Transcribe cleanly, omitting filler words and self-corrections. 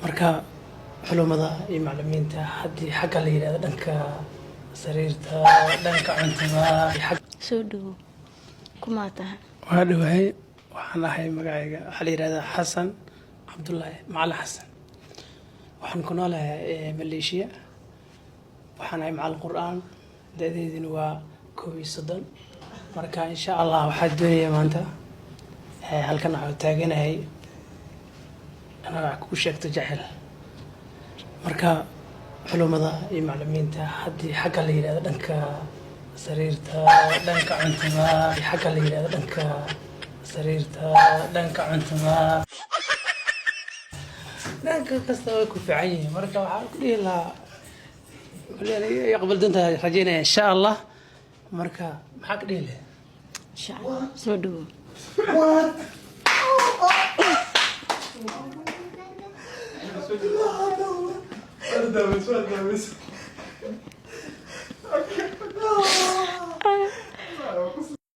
marka culumada iyo macallimiinta haddii xagga la yidhahdo dhanka sariirta dhanka cuntada soo dhawo kumaa tahay waa dhawahay waxaan ahay magacayga waxaa la yidhahdaa xasan cabdullaahi macalin xasan waxaan ku noolahay maleeshiya waxaan ahay macallin qur-aan da-deydina waa 31 marka insha allah waxaa doonaya maanta halkan waxaa taaganahay anaa ku sheegto jecel marka culumada iyo macallimiinta haddii xagga la yidhahdo dhanka sariirta dhanka cuntada xagga la yidhahdo dhanka sariirta dhanka cuntada dhanka kasta way ku fiican yihiin marka waxaan ku dhihi lahaa يقبل دنتا رجينا إن شاء الله مركا محاك ديله إن شاء الله سودو What?